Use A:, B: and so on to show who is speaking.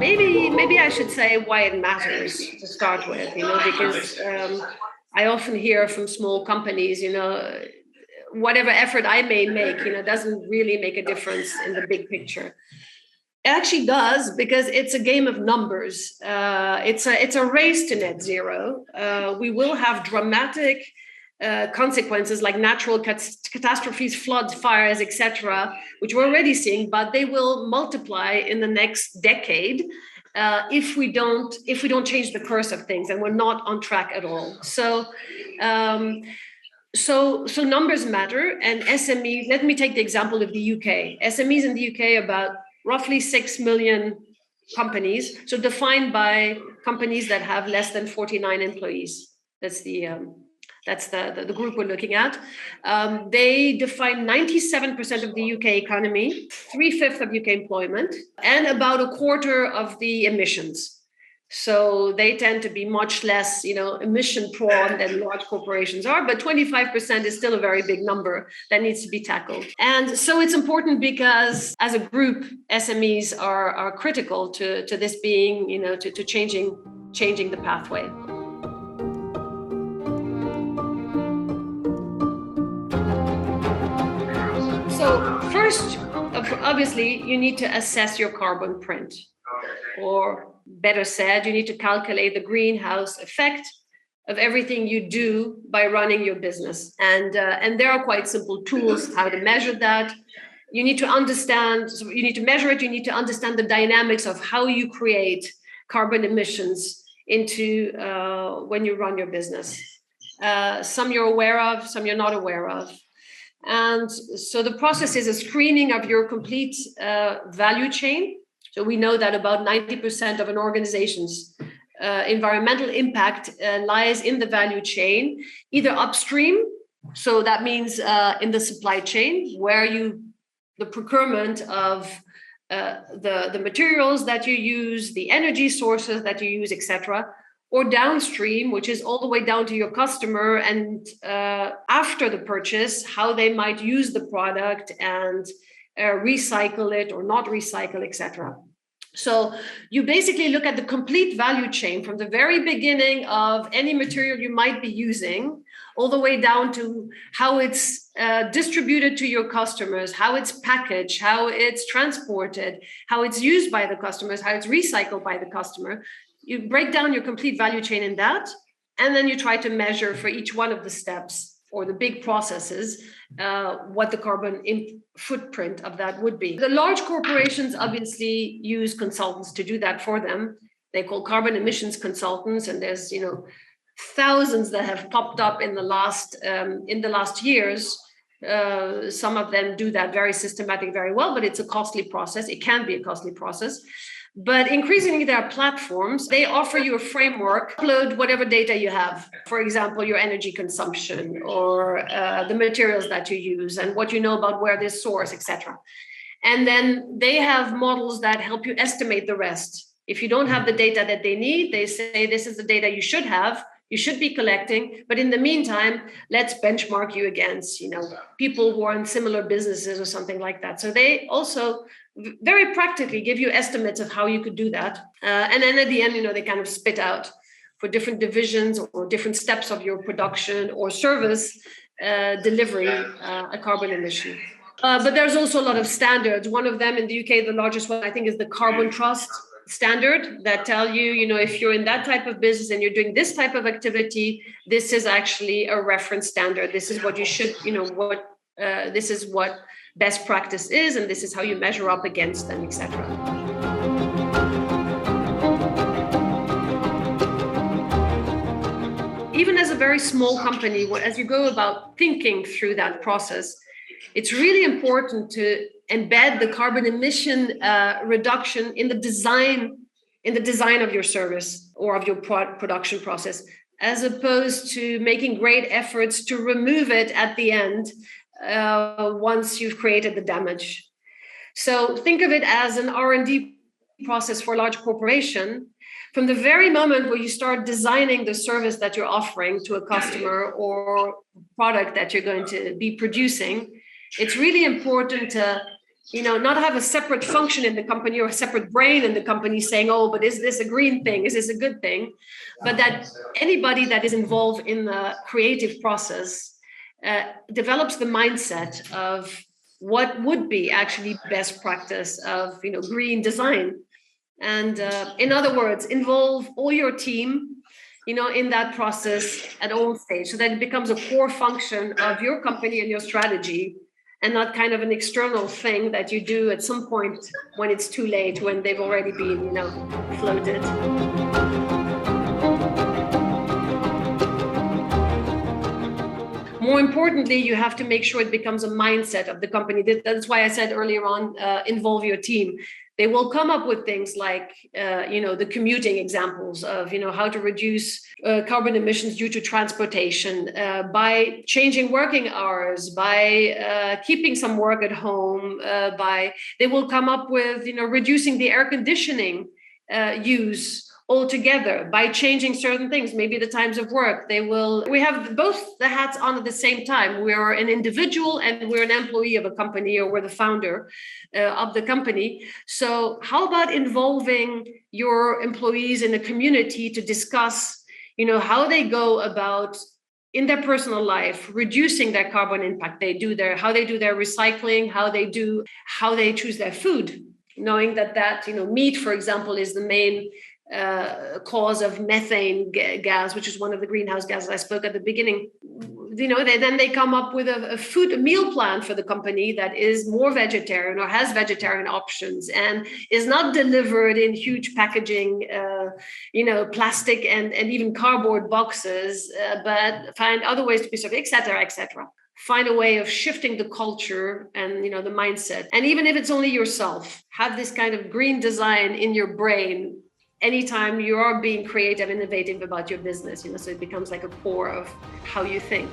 A: Maybe I should say why it matters to start with, because I often hear from small companies, whatever effort I may make, doesn't really make a difference in the big picture. It actually does, because it's a game of numbers. It's a race to net zero. We will have dramatic consequences like natural catastrophes, floods, fires, etc., which we're already seeing, but they will multiply in the next decade if we don't change the course of things, and we're not on track at all. So numbers matter, and SMEs. Let me take the example of the UK. SMEs in the UK, about roughly 6 million companies. So defined by companies that have less than 49 employees. That's the group we're looking at. They define 97% of the UK economy, 3/5 of UK employment, and about a quarter of the emissions. So they tend to be much less, emission prone than large corporations are, but 25% is still a very big number that needs to be tackled. And so it's important because as a group, SMEs are critical to this being, to changing the pathway. So first, obviously, you need to assess your carbon print, or better said, you need to calculate the greenhouse effect of everything you do by running your business. And there are quite simple tools how to measure that. You need to understand, so you need to measure it, you need to understand the dynamics of how you create carbon emissions into when you run your business. Some you're aware of, some you're not aware of. And so the process is a screening of your complete value chain. So we know that about 90% of an organization's environmental impact lies in the value chain, either upstream, so that means in the supply chain, where the procurement of the materials that you use, the energy sources that you use, etc., or downstream, which is all the way down to your customer, and after the purchase, how they might use the product and recycle it or not recycle, etc. So you basically look at the complete value chain from the very beginning of any material you might be using, all the way down to how it's distributed to your customers, how it's packaged, how it's transported, how it's used by the customers, how it's recycled by the customer. You break down your complete value chain in that, and then you try to measure for each one of the steps or the big processes, what the carbon footprint of that would be. The large corporations obviously use consultants to do that for them. They call carbon emissions consultants, and there's thousands that have popped up in the last years. Some of them do that very systematic, very well, but it's a costly process. It can be a costly process. But increasingly, there are platforms. They offer you a framework, upload whatever data you have. For example, your energy consumption or the materials that you use and what you know about where this source, etc. And then they have models that help you estimate the rest. If you don't have the data that they need, they say this is the data you should have, you should be collecting. But in the meantime, let's benchmark you against, people who are in similar businesses or something like that. So they also very practically give you estimates of how you could do that. And then at the end, they kind of spit out for different divisions or different steps of your production or service delivery a carbon emission. But there's also a lot of standards. One of them in the UK, the largest one, I think, is the Carbon Trust standard that tell you, if you're in that type of business and you're doing this type of activity, this is actually a reference standard. This is what you should, this is what best practice is, and this is how you measure up against them, etc. Even as a very small company, as you go about thinking through that process, it's really important to embed the carbon emission reduction in the design of your service or of your production process, as opposed to making great efforts to remove it at the end once you've created the damage. So think of it as an R&D process for a large corporation. From the very moment where you start designing the service that you're offering to a customer or product that you're going to be producing, it's really important to not have a separate function in the company or a separate brain in the company saying, oh, but is this a green thing? Is this a good thing? But that anybody that is involved in the creative process develops the mindset of what would be actually best practice of green design. And in other words, involve all your team in that process at all stages, so that it becomes a core function of your company and your strategy, and not kind of an external thing that you do at some point when it's too late, when they've already been floated. More importantly, you have to make sure it becomes a mindset of the company. That's why I said earlier on, involve your team. They will come up with things like, the commuting examples of, how to reduce carbon emissions due to transportation by changing working hours, by keeping some work at home, they will come up with, reducing the air conditioning use altogether by changing certain things, maybe the times of work. We have both the hats on at the same time. We're an individual and we're an employee of a company, or we're the founder of the company. So how about involving your employees in the community to discuss, how they go about in their personal life, reducing their carbon impact. How they do their recycling, how they choose their food, knowing that meat, for example, is the main cause of methane gas, which is one of the greenhouse gases I spoke at the beginning. They come up with a meal plan for the company that is more vegetarian or has vegetarian options and is not delivered in huge packaging, plastic and even cardboard boxes, but find other ways to be served, et cetera, et cetera. Find a way of shifting the culture and the mindset. And even if it's only yourself, have this kind of green design in your brain anytime you are being creative, innovative about your business, so it becomes like a core of how you think.